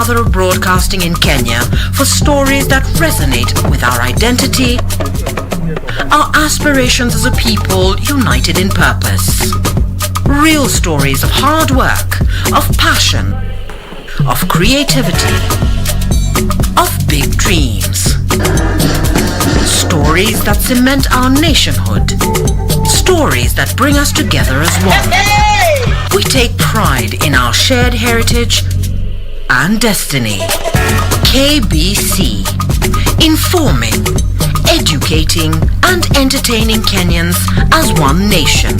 Father of broadcasting in Kenya for stories that resonate with our identity, our aspirations as a people united in purpose. Real stories of hard work, of passion, of creativity, of big dreams. Stories that cement our nationhood. Stories that bring us together as one. We take pride in our shared heritage and destiny. KBC. Informing, educating and entertaining Kenyans as one nation.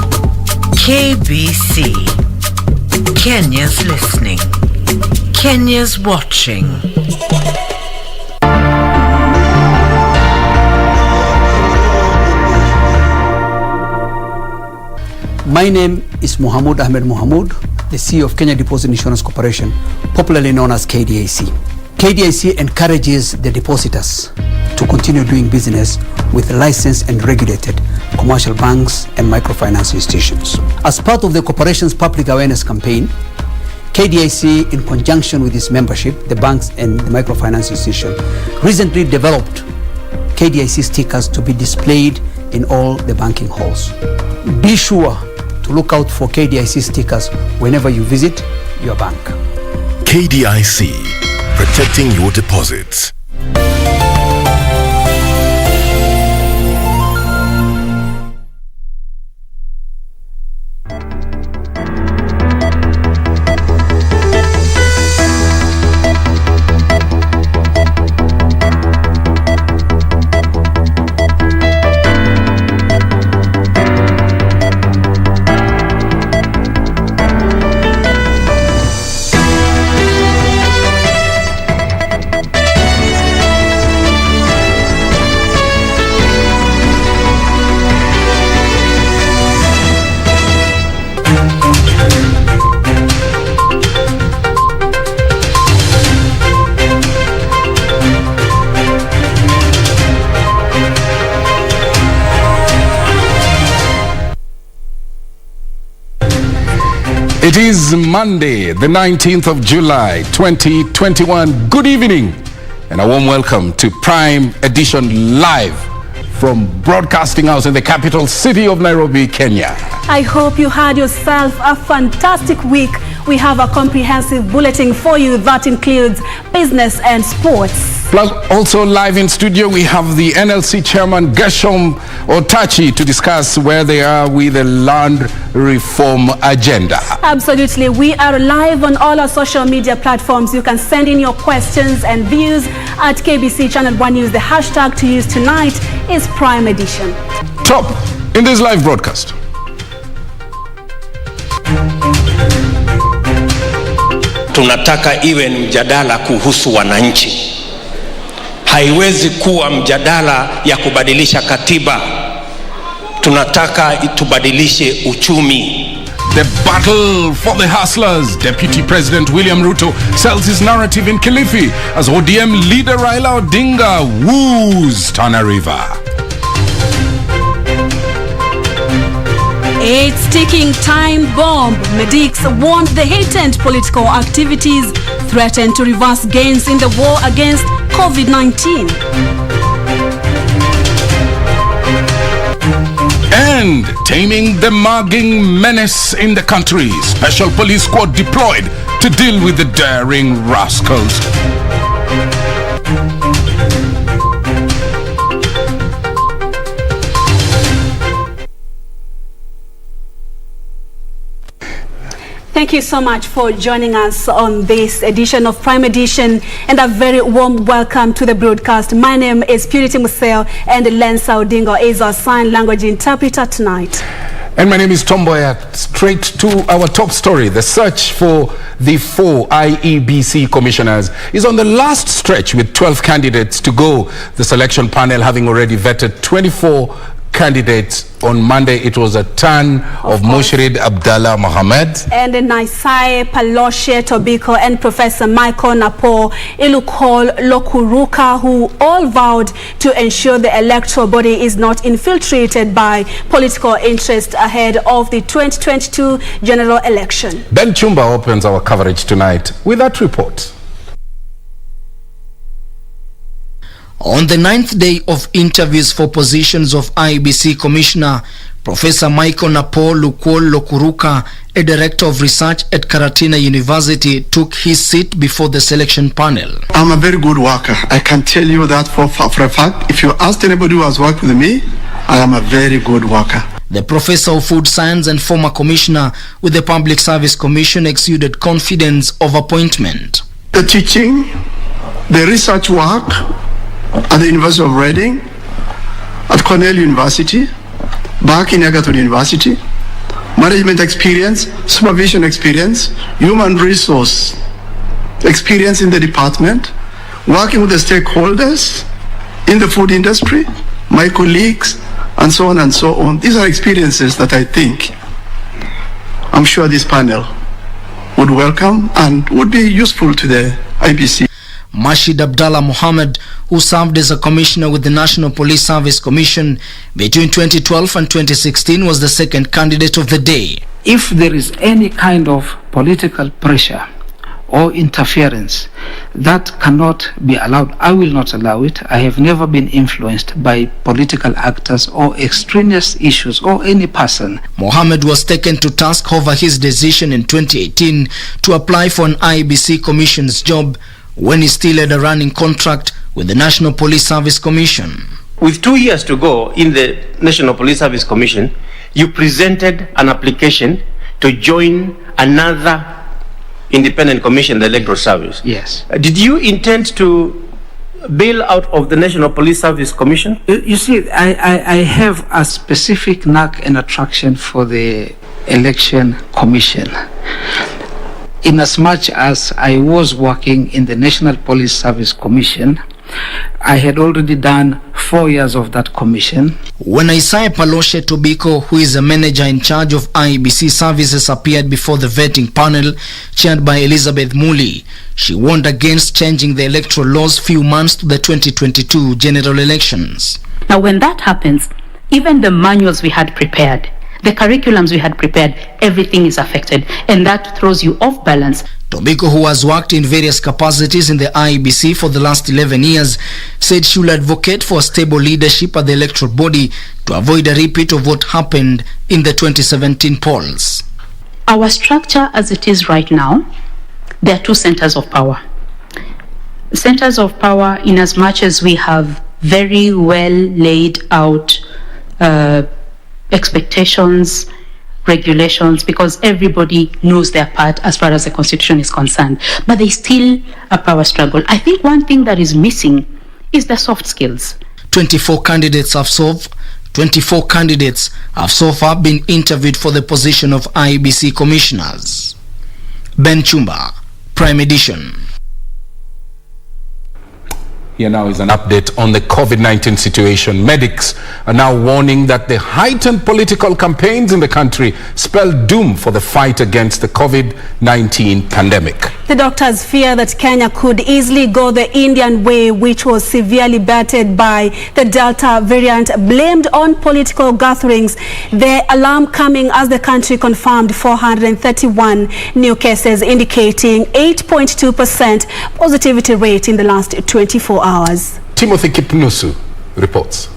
KBC. Kenya's listening. Kenya's watching. My name is Mohamud Ahmed Mohamud, the CEO of Kenya Deposit Insurance Corporation, popularly known as KDIC. KDIC encourages the depositors to continue doing business with licensed and regulated commercial banks and microfinance institutions. As part of the corporation's public awareness campaign, KDIC, in conjunction with its membership, the banks and the microfinance institution, recently developed KDIC stickers to be displayed in all the banking halls. Be sure to look out for KDIC stickers whenever you visit your bank. KDIC, protecting your deposits. It is Monday, the 19th of July, 2021. Good evening and a warm welcome to Prime Edition Live from Broadcasting House in the capital city of Nairobi, Kenya. I hope you had yourself a fantastic week. We have a comprehensive bulletin for you that includes business and sports. Plus, also live in studio, we have the NLC chairman, Gershom Otachi, to discuss where they are with the land reform agenda. Absolutely. We are live on all our social media platforms. You can send in your questions and views at KBC Channel 1 News. The hashtag to use tonight is Prime Edition. Top in this live broadcast. Tunataka iwe ni mjadala kuhusu wananchi. Haiwezi kuwa mjadala ya kubadilisha katiba. Tunataka tubadilishe uchumi. The battle for the hustlers. Deputy President William Ruto sells his narrative in Kilifi as ODM leader Raila Odinga woos Tana River. It's ticking time bomb. Medics warned the heightened political activities threaten to reverse gains in the war against COVID-19. And taming the mugging menace in the country. Special police squad deployed to deal with the daring rascals. Thank you so much for joining us on this edition of Prime Edition, and a very warm welcome to the broadcast. My name is Purity Museo, and Lensa Odingo is our sign language interpreter tonight. And my name is Mboya. Straight to our top story. The search for the 4 IEBC commissioners is on the last stretch with 12 candidates to go. The selection panel having already vetted 24 candidates. On Monday, it was a turn of Mushrid Abdallah Mohamed and Naisai Paloshe Tobiko and Professor Michael Napo Ilukol Lokuruka, who all vowed to ensure the electoral body is not infiltrated by political interest ahead of the 2022 general election. Ben Chumba opens our coverage tonight with that report. On the 9th day of interviews for positions of IEBC Commissioner, Professor Michael Napo Lokuruka, a director of research at Karatina University, took his seat before the selection panel. I'm a very good worker. I can tell you that for a fact. If you ask anybody who has worked with me, I am a very good worker. The Professor of Food Science and former Commissioner with the Public Service Commission exuded confidence of appointment. The teaching, the research work at the University of Reading, at Cornell University, back in Egerton University, management experience, supervision experience, human resource experience in the department, working with the stakeholders in the food industry, my colleagues, and so on and so on. These are experiences that I think, I'm sure this panel would welcome and would be useful to the IEBC. Mashid Abdallah Mohammed, who served as a commissioner with the National Police Service Commission between 2012 and 2016, was the second candidate of the day. If there is any kind of political pressure or interference, that cannot be allowed. I will not allow it. I have never been influenced by political actors or extraneous issues or any person. Mohammed was taken to task over his decision in 2018 to apply for an IEBC Commission's job when he still had a running contract with the National Police Service Commission. With 2 years to go in the National Police Service Commission, you presented an application to join another independent commission, the Electoral Service. Yes. Did you intend to bail out of the National Police Service Commission? You see, I have a specific knack and attraction for the Election Commission. Inasmuch as I was working in the National Police Service Commission, I had already done 4 years of that commission. When Isaiah Paloshe Tobiko, who is a manager in charge of IEBC services, appeared before the vetting panel chaired by Elizabeth Muli, she warned against changing the electoral laws few months to the 2022 general elections. Now when that happens, even the manuals we had prepared, the curriculums we had prepared, everything is affected, and that throws you off balance. Tobiko, who has worked in various capacities in the IEBC for the last 11 years, said she will advocate for stable leadership at the electoral body to avoid a repeat of what happened in the 2017 polls. Our structure as it is right now, there are two centers of power. Centers of power in as much as we have very well laid out expectations, regulations, because everybody knows their part as far as the Constitution is concerned. But there's still a power struggle. I think one thing that is missing is the soft skills. 24 candidates have so far been interviewed for the position of IEBC commissioners. Ben Chumba, Prime Edition. Here now is an update on the COVID-19 situation. Medics are now warning that the heightened political campaigns in the country spell doom for the fight against the COVID-19 pandemic. The doctors fear that Kenya could easily go the Indian way, which was severely battered by the Delta variant, blamed on political gatherings. The alarm coming as the country confirmed 431 new cases, indicating 8.2% positivity rate in the last 24 hours. Timothy Kipnusu reports.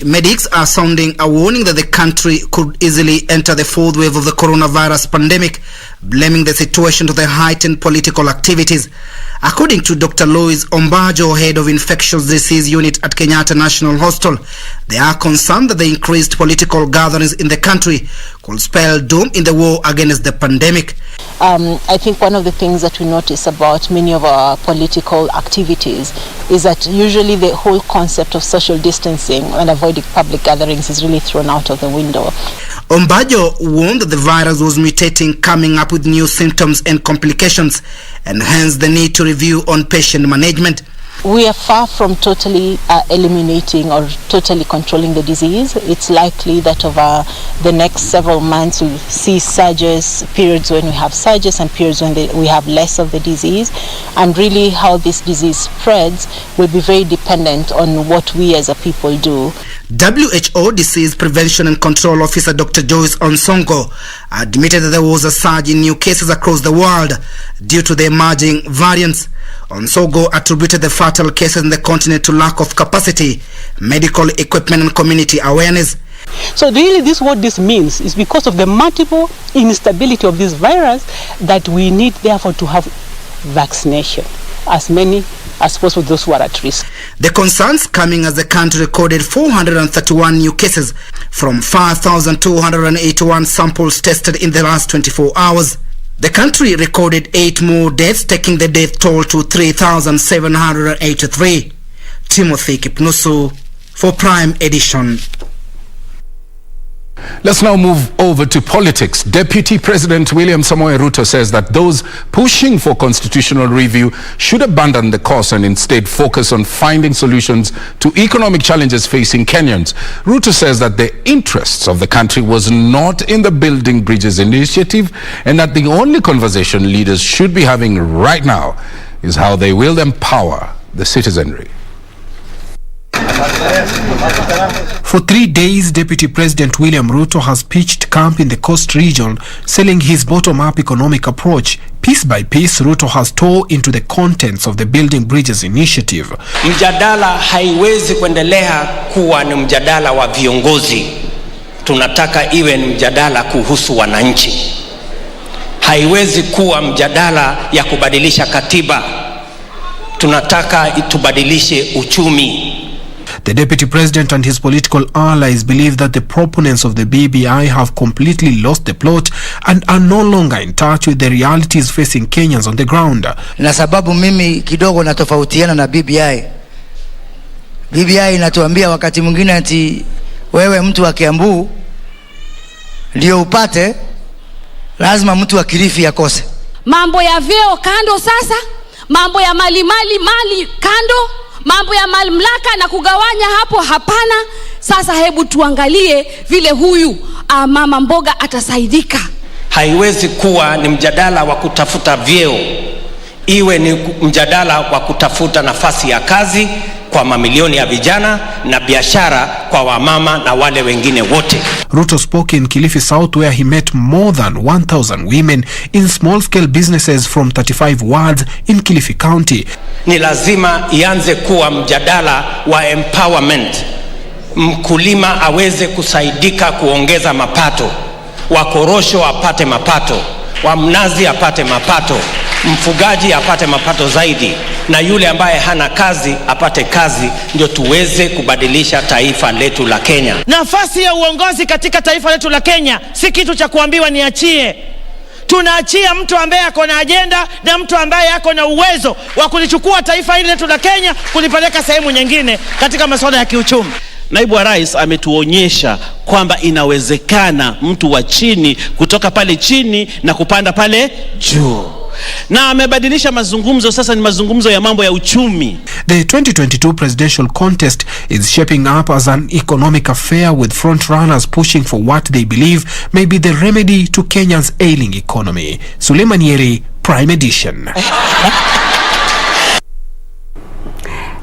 Medics are sounding a warning that the country could easily enter the fourth wave of the coronavirus pandemic, blaming the situation to the heightened political activities. According to Dr. Lois Ombajo, head of infectious disease unit at Kenyatta National Hospital, they are concerned that the increased political gatherings in the country could spell doom in the war against the pandemic. I think one of the things that we notice about many of our political activities is that usually the whole concept of social distancing and avoiding public gatherings is really thrown out of the window. Ombajo warned that the virus was mutating, coming up with new symptoms and complications, and hence the need to review on patient management. We are far from totally eliminating or totally controlling the disease. It's likely that over the next several months we'll see surges, periods when we have surges and periods when we have less of the disease. And really how this disease spreads will be very dependent on what we as a people do. WHO Disease Prevention and Control Officer Dr. Joyce Onsongo admitted that there was a surge in new cases across the world due to the emerging variants. Onsongo attributed the fatal cases in the continent to lack of capacity, medical equipment and community awareness. So really what this means is because of the multiple instability of this virus that we need therefore to have vaccination, as many as possible those who are at risk. The concerns coming as the country recorded 431 new cases from 5,281 samples tested in the last 24 hours. The country recorded 8 more deaths, taking the death toll to 3,783. Timothy Kipnusu for Prime Edition. Let's now move over to politics. Deputy President William Samoei Ruto says that those pushing for constitutional review should abandon the cause and instead focus on finding solutions to economic challenges facing Kenyans. Ruto says that the interests of the country was not in the Building Bridges initiative and that the only conversation leaders should be having right now is how they will empower the citizenry. For 3 days, Deputy President William Ruto has pitched camp in the Coast region, selling his bottom-up economic approach. Piece by piece, Ruto has tore into the contents of the Building Bridges initiative. Mjadala haiwezi kuendelea kuwa ni mjadala wa viongozi. Tunataka iwe ni mjadala kuhusu wananchi. Haiwezi kuwa mjadala ya kubadilisha katiba. Tunataka tubadilishe uchumi. The Deputy President and his political allies believe that the proponents of the BBI have completely lost the plot and are no longer in touch with the realities facing Kenyans on the ground. Na sababu mimi kidogo natofautiana na BBI. BBI inatuambia wakati mwingine ati wewe mtu wa Kiambu ndio upate, lazima mtu wa Kilifi akose. Mambo ya vyeo kando sasa, mambo ya mali kando, mambo ya mamlaka na kugawanya hapo hapana. Sasa hebu tuangalie vile huyu mama mboga atasaidika. Haiwezi kuwa ni mjadala wa kutafuta vyeo, iwe ni mjadala wa kutafuta nafasi ya kazi kwa mamilioni ya vijana na biashara kwa wamama na wale wengine wote. Ruto spoke in Kilifi South where he met more than 1,000 women in small-scale businesses from 35 wards in Kilifi County. Ni lazima ianze kuwa mjadala wa empowerment. Mkulima aweze kusaidika kuongeza mapato, wakorosho apate mapato, wa mnazi apate mapato, mfugaji apate mapato zaidi, na yule ambaye hana kazi apate kazi, ndio tuweze kubadilisha taifa letu la Kenya. Nafasi ya uongozi katika taifa letu la Kenya si kitu cha kuambiwa niachie. Tunaachia mtu ambaye ako na agenda na mtu ambaye ako na uwezo wa kulichukua taifa hili letu la Kenya kulipeleka sehemu nyingine katika masuala ya kiuchumi. Naibu wa Rais ametuonyesha kwamba inawezekana mtu wa chini kutoka pale chini na kupanda pale juu. Na amebadilisha mazungumzo, sasa ni mazungumzo ya mambo ya uchumi. The 2022 presidential contest is shaping up as an economic affair with front-runners pushing for what they believe may be the remedy to Kenya's ailing economy. Suleiman Yeri, Prime Edition.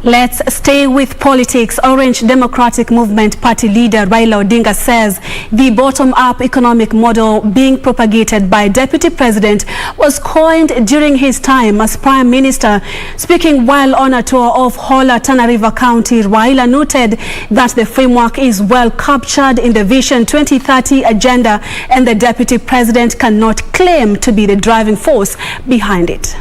Let's stay with politics. Orange Democratic Movement Party leader Raila Odinga says the bottom-up economic model being propagated by Deputy President was coined during his time as Prime Minister. Speaking while on a tour of Hola, Tana River County, Raila noted that the framework is well captured in the Vision 2030 agenda and the Deputy President cannot claim to be the driving force behind it.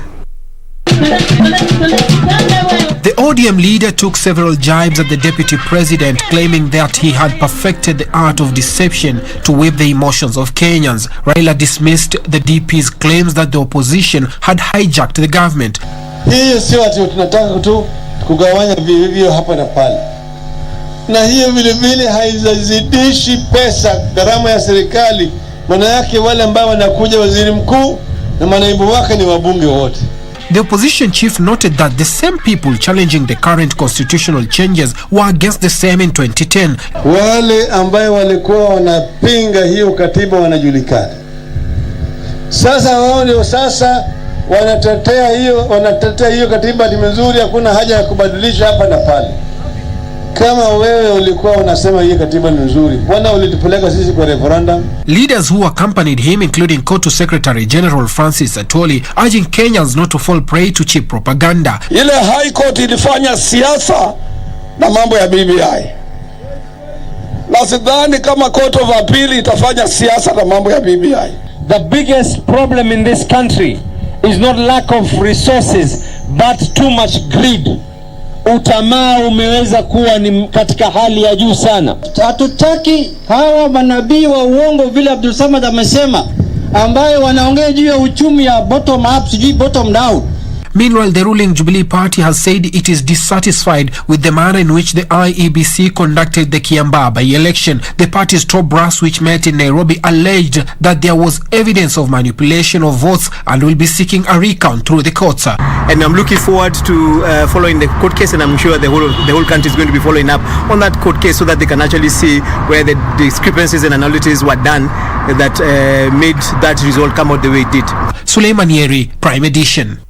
The ODM leader took several jibes at the Deputy President, claiming that he had perfected the art of deception to whip the emotions of Kenyans. Raila dismissed the DP's claims that the opposition had hijacked the government. Hiyo sio ati tunataka tu kugawanya vivyo hapa na pale. Na hiyo vile vile haizidishi pesa gharama ya serikali. Maana yake wale ambao wanakuja waziri mkuu na manaibu wake ni wabunge wote. The opposition chief noted that the same people challenging the current constitutional changes were against the same in 2010. Wale ambao walikuwa wanapinga hiyo katiba wanajulikana. Sasa wao ndio sasa wanatetea hiyo katiba ni nzuri, hakuna haja ya kubadilisha hapa na pale. Kama wewe ulikuwa unasema hii katiba ni nzuri, bwana ulitupeleka sisi kwa referendum. Leaders who accompanied him, including KOTU Secretary General Francis Atwoli, urging Kenyans not to fall prey to cheap propaganda. Ile High Court ilifanya siasa na mambo ya BBI. Na sidhani kama Court of Appeal itafanya siasa na mambo ya BBI. The biggest problem in this country is not lack of resources but too much greed. Utamaa umeweza kuwa ni katika hali ya juu sana. Hatutaki hawa manabii wa uongo vile Abdul Samad amesema, ambayo wanaongea juu ya uchumi ya bottom up sijui bottom down. Meanwhile, the ruling Jubilee Party has said it is dissatisfied with the manner in which the IEBC conducted the Kiambaa by-election. The party's top brass, which met in Nairobi, alleged that there was evidence of manipulation of votes and will be seeking a recount through the courts. And I'm looking forward to following the court case, and I'm sure the whole country is going to be following up on that court case so that they can actually see where the discrepancies and analyses were done that made that result come out the way it did. Suleiman Yeri, Prime Edition.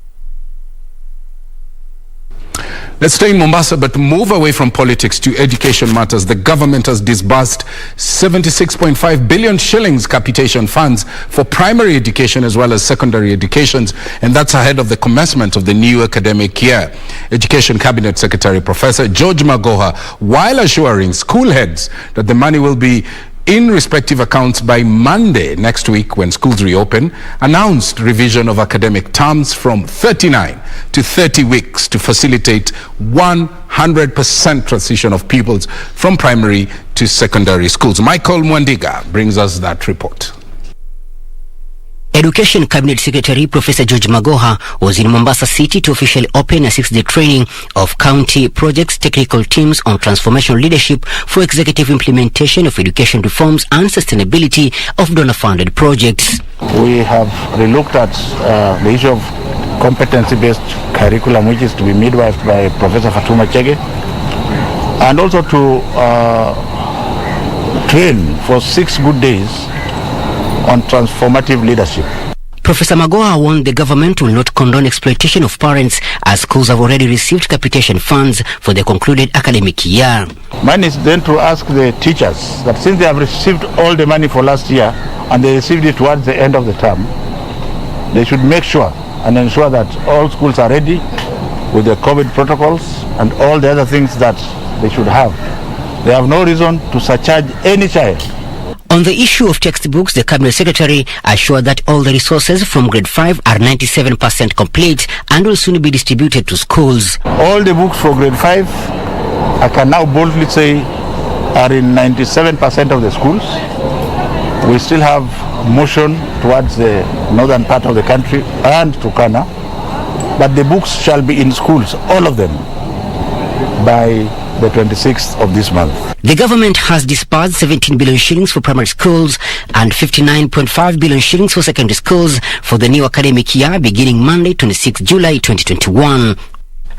Let's stay in Mombasa, but move away from politics to education matters. The government has disbursed 76.5 billion shillings capitation funds for primary education as well as secondary educations, and that's ahead of the commencement of the new academic year. Education Cabinet Secretary Professor George Magoha, while assuring school heads that the money will be in respective accounts by Monday next week when schools reopen, announced revision of academic terms from 39 to 30 weeks to facilitate 100% transition of pupils from primary to secondary schools. Michael Mwandiga brings us that report. Education Cabinet Secretary Professor George Magoha was in Mombasa City to officially open a 6-day training of county projects technical teams on transformational leadership for executive implementation of education reforms and sustainability of donor-funded projects. We have relooked at the issue of competency-based curriculum, which is to be midwifed by Professor Fatuma Chege, and also to train for 6 good days on transformative leadership. Professor Magoha warned the government will not condone exploitation of parents as schools have already received capitation funds for the concluded academic year. Mine is then to ask the teachers that since they have received all the money for last year and they received it towards the end of the term, they should make sure and ensure that all schools are ready with the COVID protocols and all the other things that they should have. They have no reason to surcharge any child. On the issue of textbooks, the Cabinet Secretary assured that all the resources from grade 5 are 97% complete and will soon be distributed to schools. All the books for grade 5, I can now boldly say, are in 97% of the schools. We still have motion towards the northern part of the country and Turkana, but the books shall be in schools, all of them, by the 26th of this month. The government has disbursed 17 billion shillings for primary schools and 59.5 billion shillings for secondary schools for the new academic year beginning Monday, 26 July 2021.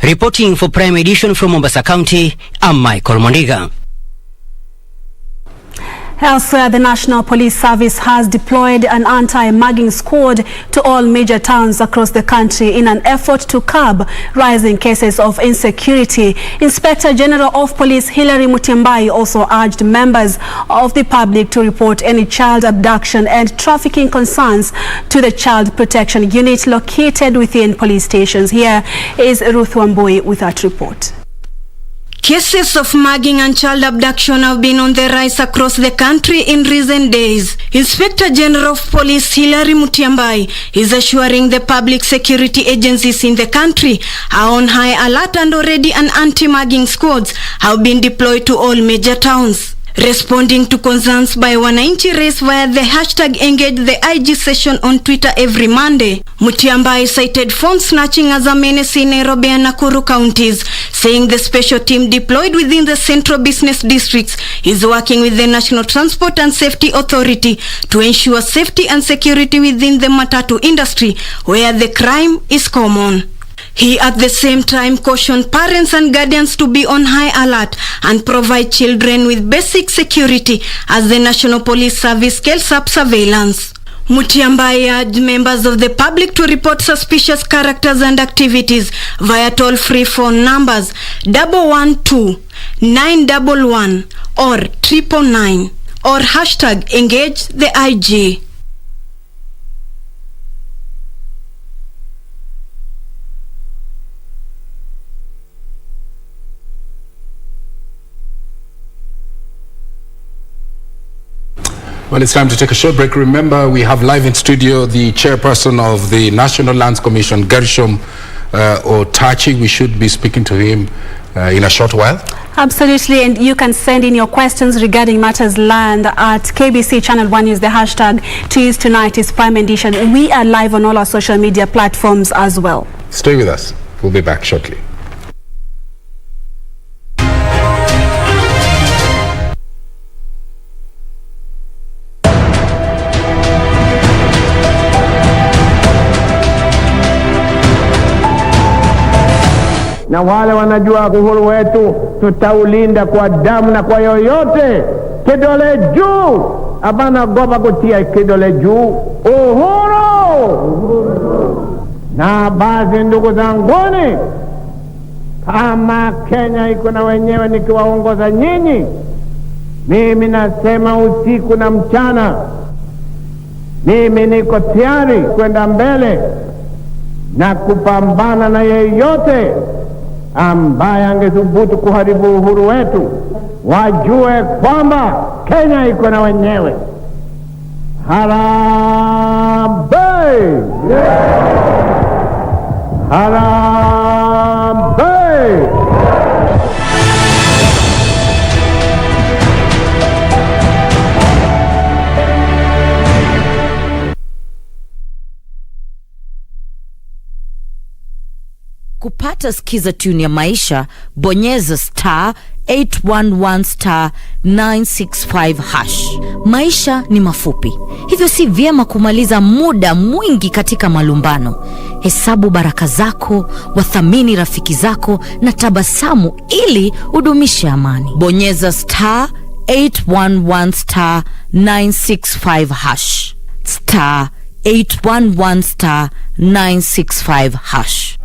Reporting for Prime Edition from Mombasa County, I'm Michael Mondiga. Elsewhere, the National Police Service has deployed an anti-mugging squad to all major towns across the country in an effort to curb rising cases of insecurity. Inspector General of Police Hilary Mutyambai also urged members of the public to report any child abduction and trafficking concerns to the Child Protection Unit located within police stations. Here is Ruth Wambui with that report. Cases of mugging and child abduction have been on the rise across the country in recent days. Inspector General of Police Hilary Mutyambai is assuring the public security agencies in the country are on high alert and already an anti-mugging squads have been deployed to all major towns. Responding to concerns by wananchi raised via the hashtag Engage the IG session on Twitter every Monday, Mutyambai cited phone snatching as a menace in Nairobi and Nakuru counties, saying the special team deployed within the central business districts is working with the National Transport and Safety Authority to ensure safety and security within the matatu industry, where the crime is common. He at the same time cautioned parents and guardians to be on high alert and provide children with basic security as the National Police Service scales up surveillance. Mutyambai urged members of the public to report suspicious characters and activities via toll-free phone numbers 112 911 or 999 or hashtag engage the IG. Well, it's time to take a short break. Remember, we have live in studio the chairperson of the National Lands Commission, Gershom Otachi. We should be speaking to him in a short while. Absolutely, and you can send in your questions regarding matters land at KBC Channel 1. Use the hashtag to use tonight is Prime Edition. We are live on all our social media platforms as well. Stay with us. We'll be back shortly. Na wale wanajua uhuru wetu tutaulinda kwa damu na kwa yoyote. Kidole juu, abana goba kutia kidole juu. Uhuru! Na basi ndugu zanguni, kama Kenya iko na wenyewe nikiwaongoza nyinyi, mimi nasema usiku na mchana, mimi niko tayari kwenda mbele na kupambana na yeyote ambaye angethubutu kuharibu uhuru wetu. Wajue kwamba Kenya iko na wenyewe. Harambee! Harambee! Kupata skiza tune ya maisha, bonyeza *811*965#. Maisha ni mafupi, hivyo si vyema kumaliza muda mwingi katika malumbano. Hesabu baraka zako, wathamini rafiki zako na tabasamu ili udumishe amani. Bonyeza *811*965#. *811*965#.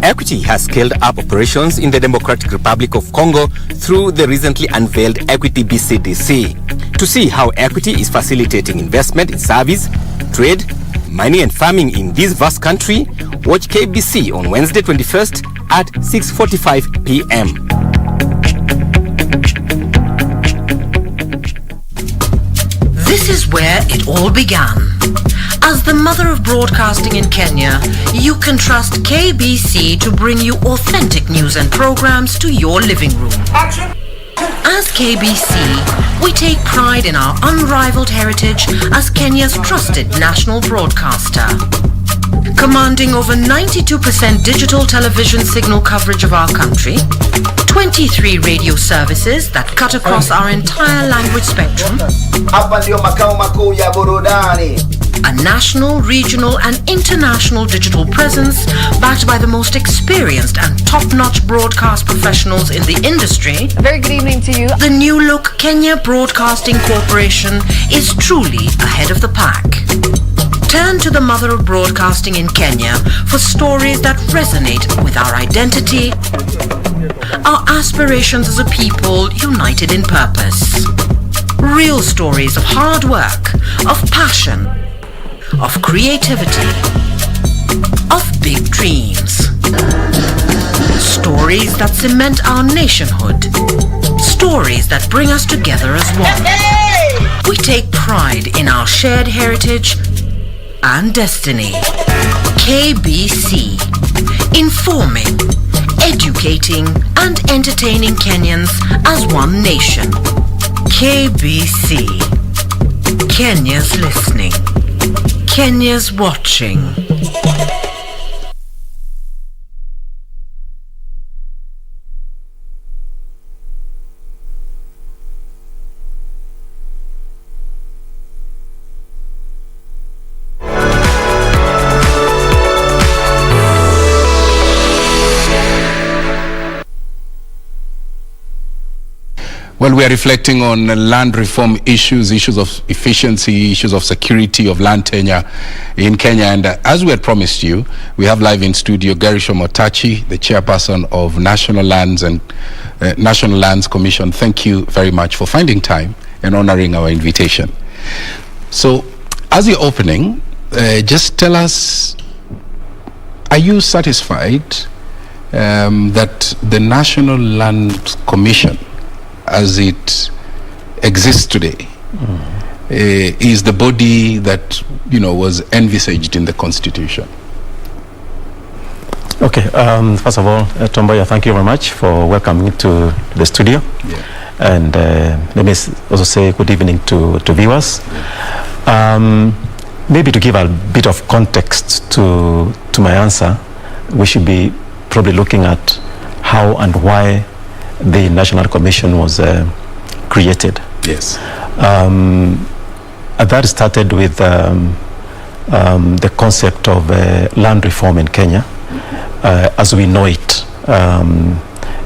Equity has scaled up operations in the Democratic Republic of Congo through the recently unveiled Equity BCDC. To see how Equity is facilitating investment in service, trade, mining and farming in this vast country, watch KBC on Wednesday 21st at 6:45 p.m. This is where it all began. As the mother of broadcasting in Kenya, you can trust KBC to bring you authentic news and programs to your living room. As KBC, we take pride in our unrivaled heritage as Kenya's trusted national broadcaster. Commanding over 92% digital television signal coverage of our country, 23 radio services that cut across our entire language spectrum, a national, regional and international digital presence backed by the most experienced and top-notch broadcast professionals in the industry. A very good evening to you. The new look Kenya Broadcasting Corporation is truly ahead of the pack. Turn to the mother of broadcasting in Kenya for stories that resonate with our identity, our aspirations as a people united in purpose. Real stories of hard work, of passion, of creativity, of big dreams. Stories that cement our nationhood. Stories that bring us together as one. We take pride in our shared heritage and destiny. KBC, informing, educating and entertaining Kenyans as one nation. KBC, Kenya's listening, Kenya's watching. Well, we are reflecting on land reform issues, issues of efficiency, issues of security of land tenure in Kenya. And as we had promised you, we have live in studio Garisho Motachi, the chairperson of National Lands and National Lands Commission. Thank you very much for finding time and honoring our invitation. So, as you're opening, just tell us, are you satisfied that the National Land Commission, as it exists today, is the body that was envisaged in the Constitution? Okay, first of all, Mboya, thank you very much for welcoming to the studio. Yeah. And let me also say good evening to viewers. Maybe to give a bit of context to my answer, we should be probably looking at how and why the National Commission was created. Yes. That started with the concept of land reform in Kenya, as we know it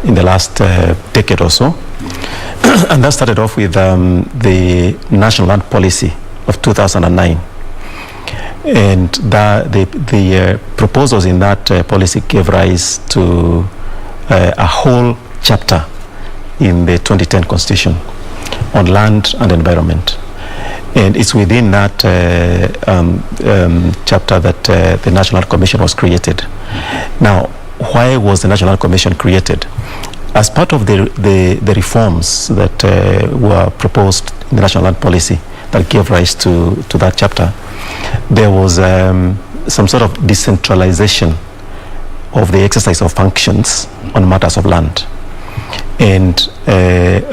in the last decade or so. And that started off with the National Land Policy of 2009. And the proposals in that policy gave rise to a whole chapter in the 2010 Constitution on land and environment. And it's within that chapter that the National Commission was created. Now, why was the National Commission created? As part of the reforms that were proposed in the National Land Policy that gave rise to that chapter, there was some sort of decentralization of the exercise of functions on matters of land, and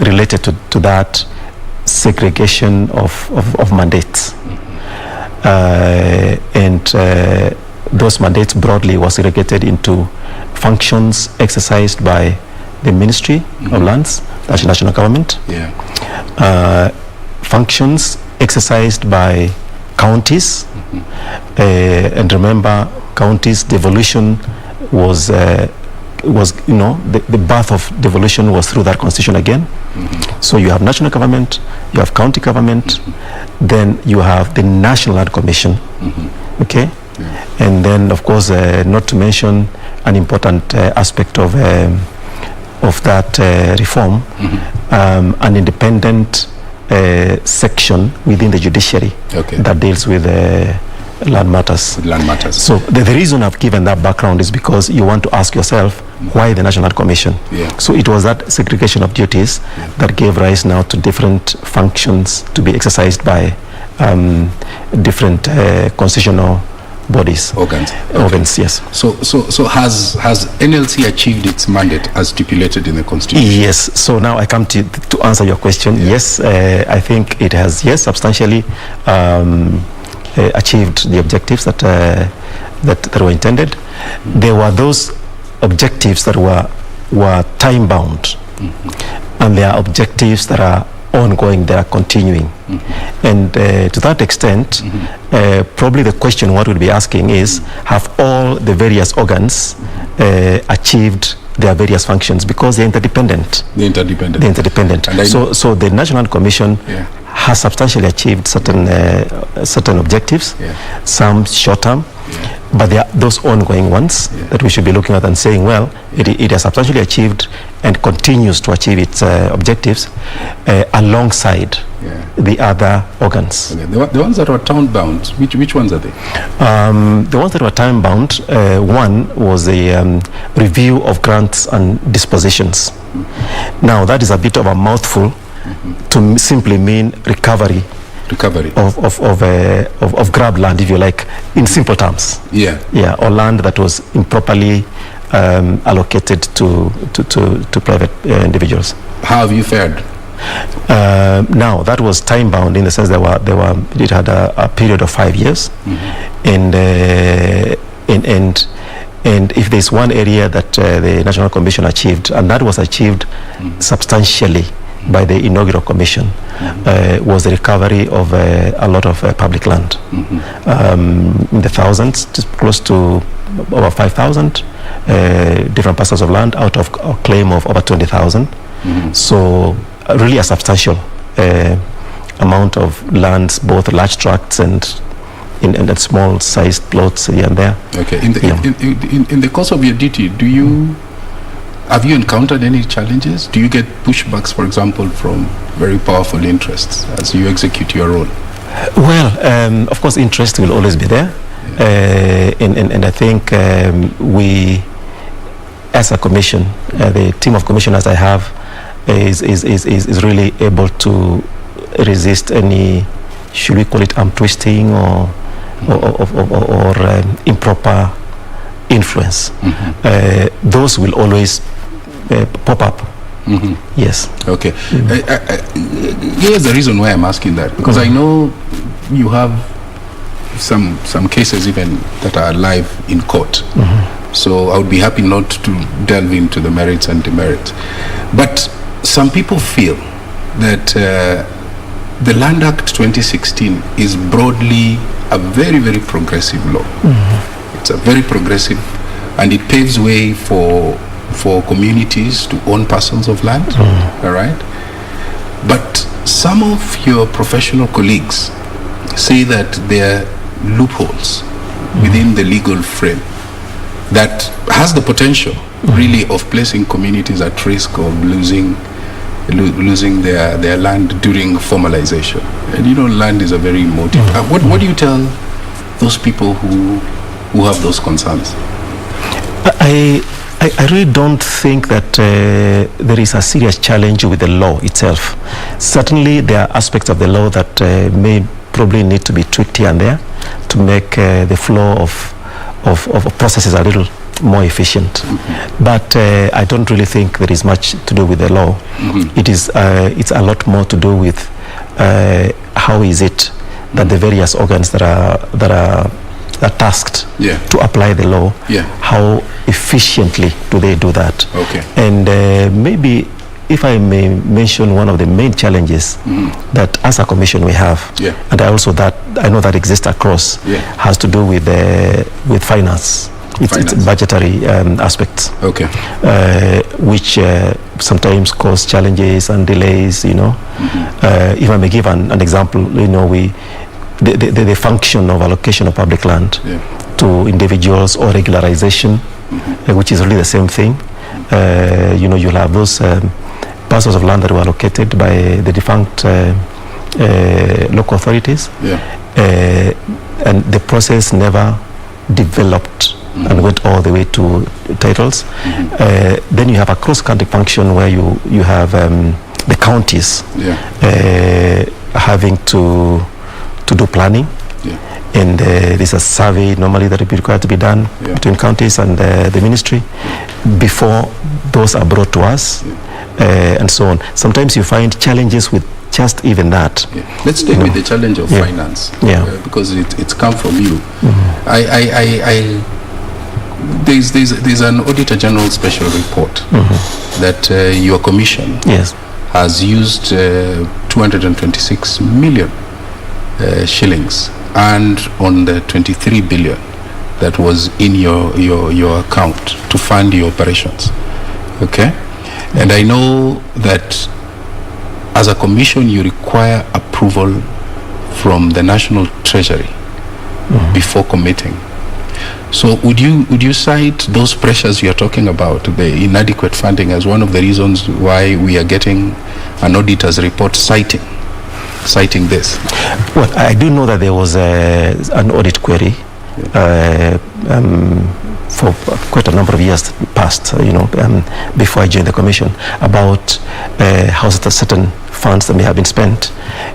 related to that, segregation of mandates, and those mandates broadly was segregated into functions exercised by the Ministry of Lands, that's the national government, functions exercised by counties, and remember, counties devolution was the birth of devolution was through that constitution again. So you have national government, you have county government, then you have the National Land Commission, okay, and then of course not to mention an important aspect of that reform, an independent section within the judiciary that deals with land matters. So the reason I've given that background is because you want to ask yourself why the National Commission. So it was that segregation of duties that gave rise now to different functions to be exercised by different constitutional bodies. Organs, yes. So has NLC achieved its mandate as stipulated in the Constitution? Yes. So now I come to answer your question. Yes, I think it has, substantially achieved the objectives that were intended. There were those objectives that were time bound, and there are objectives that are ongoing, they are continuing. And to that extent, probably the question what we'll be asking is, have all the various organs achieved their various functions, because they're interdependent. So the National Commission has substantially achieved certain objectives, some short-term, but there are those ongoing ones that we should be looking at and saying, well, it has substantially achieved and continues to achieve its objectives alongside the other organs. The ones that were town-bound, which ones are they? The ones that were time-bound, one was the review of grants and dispositions. Now, that is a bit of a mouthful to simply mean recovery of grab land, if you like, in simple terms. Or land that was improperly allocated to private individuals. How have you fared? Now that was time bound in the sense it had a period of 5 years, and if there's one area that the National Commission achieved, and that was achieved substantially by the inaugural commission, was the recovery of a lot of public land, in the thousands, just close to over 5,000 different parcels of land out of a claim of over 20,000. So really a substantial amount of lands, both large tracts and in small sized plots here and there. Okay. In the course of your duty, have you encountered any challenges? Do you get pushbacks, for example, from very powerful interests as you execute your role? Well, of course, interest will always be there. And I think we, as a commission, the team of commissioners I have is really able to resist any, should we call it arm twisting or improper influence. Those will always pop up. Yes. Okay. Here's the reason why I'm asking that, because I know you have some cases even that are live in court. So I would be happy not to delve into the merits and demerits. But some people feel that the Land Act 2016 is broadly a very, very progressive law. It's a very progressive, and it paves way for communities to own parcels of land. All right. But some of your professional colleagues say that there are loopholes within the legal frame that has the potential really of placing communities at risk of losing their land during formalization. And you know, land is a very emotive. What do you tell those people who have those concerns? I really don't think that there is a serious challenge with the law itself. Certainly there are aspects of the law that may probably need to be tweaked here and there to make the flow of processes a little more efficient. But I don't really think there is much to do with the law. It's a lot more to do with how is it that the various organs that are tasked to apply the law, how efficiently do they do that? Okay. And maybe if I may mention one of the main challenges that as a commission we have, and I know that exists across, has to do with finance. It's budgetary aspects, which sometimes cause challenges and delays. You know, if I may give an example, you know, the function of allocation of public land to individuals or regularization, which is really the same thing. You know, you'll have those parcels of land that were allocated by the defunct local authorities, and the process never developed and went all the way to titles. Then you have a cross-country function where you have the counties having to do planning, and there's a survey normally that would be required to be done between counties and the ministry before those are brought to us, and so on. Sometimes you find challenges with just even that. Let's stay with the challenge of finance, because it's come from you. There's an Auditor General special report that your commission has used 226 million shillings, and on the 23 billion that was in your account to fund your operations. Okay, and I know that as a commission you require approval from the National Treasury before committing. So would you cite those pressures you're talking about, the inadequate funding, as one of the reasons why we are getting an auditor's report citing this? Well, I do know that there was an audit query for quite a number of years past, you know, before I joined the commission, about how certain funds that may have been spent,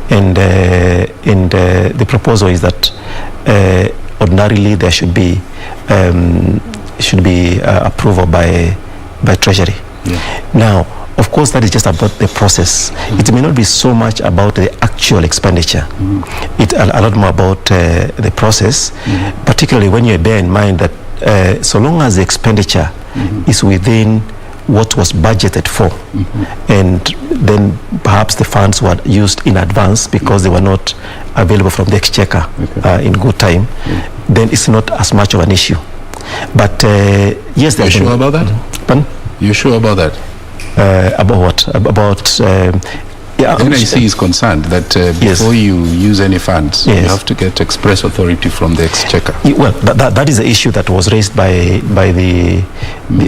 and the proposal is that ordinarily there should be approval by Treasury. Now, of course, that is just about the process. It may not be so much about the actual expenditure. It's a lot more about the process, particularly when you bear in mind that so long as the expenditure is within what was budgeted for, and then perhaps the funds were used in advance because they were not available from the exchequer in good time, then it's not as much of an issue. But yes, you're sure about that? Pardon? You're sure about that? About what? About NIC is concerned that before you use any funds, you have to get express authority from the Exchequer. Well, that is the issue that was raised by the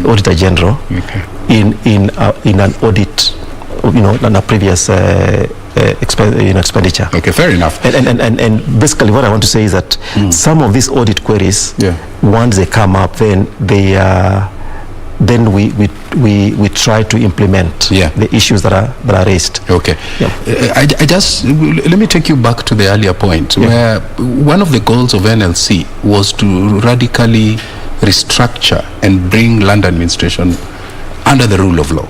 Auditor General in an audit, on a previous expenditure. Okay, fair enough. And basically, what I want to say is that some of these audit queries, once they come up, then they then we try to implement the issues that are raised. Okay. I just let me take you back to the earlier point where one of the goals of NLC was to radically restructure and bring land administration under the rule of law.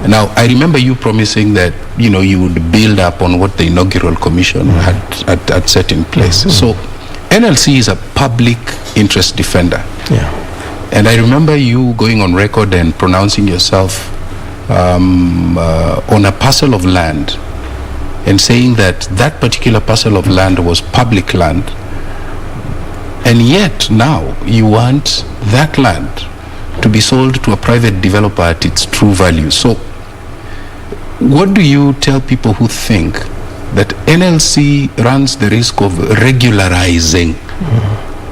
Now, I remember you promising that you would build up on what the inaugural commission had set in place. So NLC is a public interest defender. And I remember you going on record and pronouncing yourself on a parcel of land and saying that that particular parcel of land was public land, and yet now you want that land to be sold to a private developer at its true value. So what do you tell people who think that NLC runs the risk of regularizing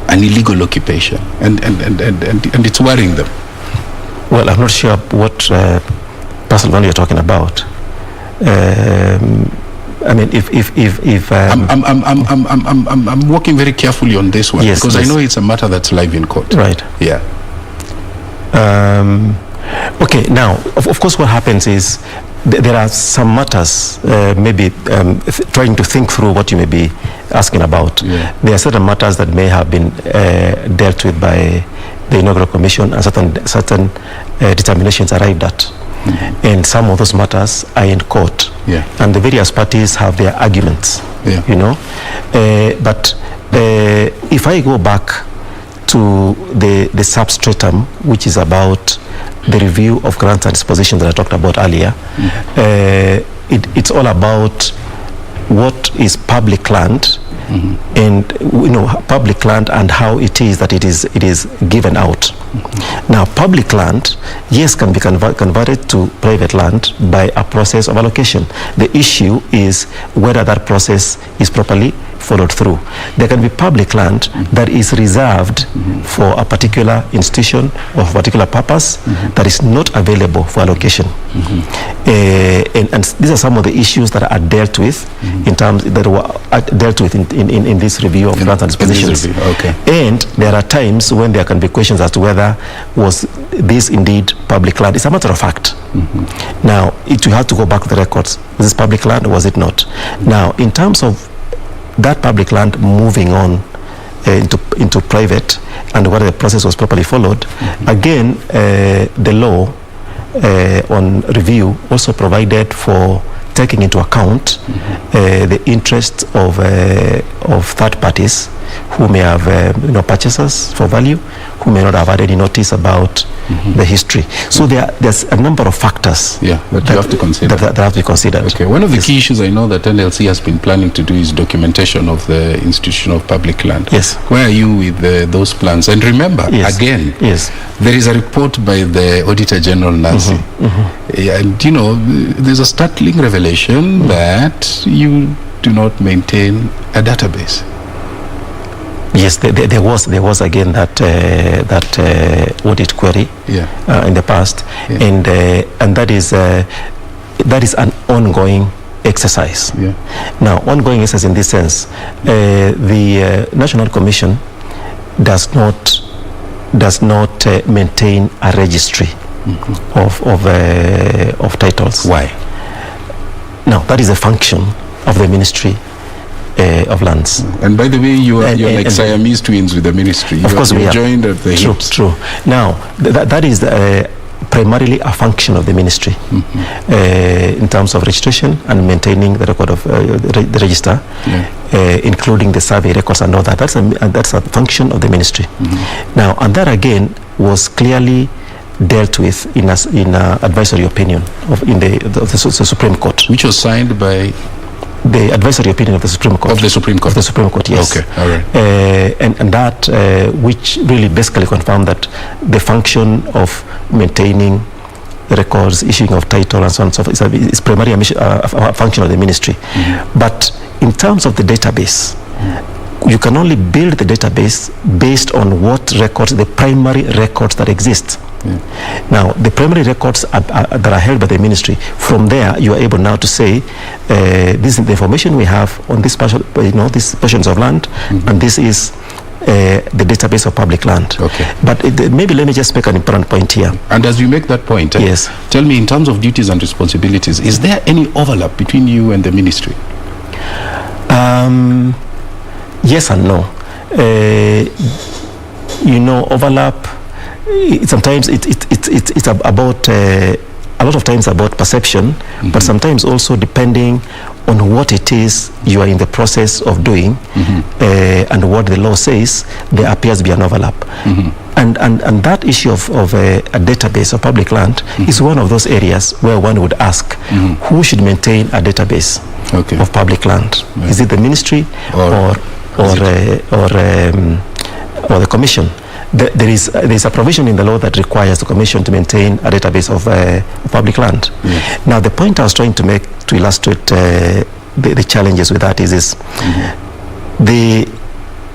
an illegal occupation, and it's worrying them? Well, I'm not sure what parcel land you're talking about. I mean, if I'm working very carefully on this one because I know it's a matter that's live in court. Right. Yeah. Okay. Now, of course, what happens is there are some matters, maybe trying to think through what you may be asking about. There are certain matters that may have been dealt with by the inaugural commission and certain determinations arrived at. And some of those matters are in court. And the various parties have their arguments, but if I go back to the substratum, which is about the review of grants and dispositions that I talked about earlier, it's all about what is public land, and public land and how it is that it is given out. Now, public land, yes, can be converted to private land by a process of allocation. The issue is whether that process is properly followed through. There can be public land that is reserved for a particular institution or a particular purpose that is not available for allocation. And these are some of the issues that are dealt with in terms that were dealt with in this review of grants and dispositions. And there are times when there can be questions as to whether was this indeed public land. It's a matter of fact. Now, you have to go back to the records. Was this public land or was it not? Now, in terms of that public land moving on into private and whether the process was properly followed, again, the law on review also provided for taking into account the interests of third parties who may have purchasers for value, who may not have had any notice about the history. So there's a number of factors that you have to consider. That have to be considered. Okay. One of the key issues I know that NLC has been planning to do is documentation of the institution of public land. Yes. Where are you with those plans? And remember, again, there is a report by the Auditor General, Nancy. And there's a startling revelation that you do not maintain a database. Yes, there was again that audit query in the past, and that is an ongoing exercise. Now, ongoing exercise in this sense, the National Commission does not maintain a registry of titles. Why? Now, that is a function of the Ministry of Lands. And by the way, you're like Siamese twins with the ministry. Of course, we are joined at the hips. True. Now, that is primarily a function of the ministry in terms of registration and maintaining the record of the register, including the survey records and all that. That's a function of the ministry. Now, and that again was clearly dealt with in advisory opinion in the Supreme Court, which was signed by the advisory opinion of the Supreme Court. Of the Supreme Court. Of the Supreme Court, yes. Okay, all right. And that, which really basically confirmed that the function of maintaining records, issuing of title, and so on and so forth. It's primarily a function of the ministry. But in terms of the database, you can only build the database based on what records, the primary records that exist. Now, the primary records that are held by the ministry, from there you are able now to say, this is the information we have on this partial, these portions of land, and this is the database of public land. Okay. But maybe let me just make an important point here. And as you make that point, yes, tell me, in terms of duties and responsibilities, is there any overlap between you and the ministry? Yes and no. Overlap. Sometimes it's about a lot of times about perception, but sometimes also depending on what it is you are in the process of doing, and what the law says, there appears to be an overlap. And that issue of a database of public land is one of those areas where one would ask, who should maintain a database of public land? Is it the ministry or the commission? There is a provision in the law that requires the commission to maintain a database of public land. Now, the point I was trying to make to illustrate the challenges with that is the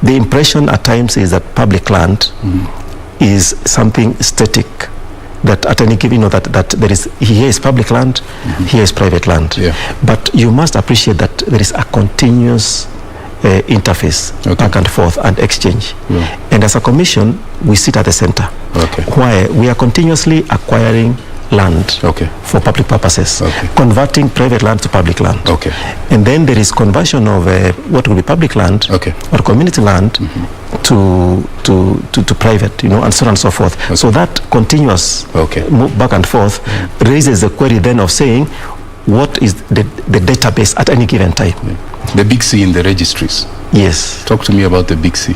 impression at times is that public land is something static, that at any given, that there is, here is public land, here is private land. But you must appreciate that there is a continuous interface, back and forth, and exchange. And as a commission, we sit at the center, where we are continuously acquiring land for public purposes, converting private land to public land. And then there is conversion of what will be public land or community land to private, and so on and so forth. So that continuous move back and forth raises the query then of saying, what is the database at any given time? The big C in the registries. Yes. Talk to me about the big C.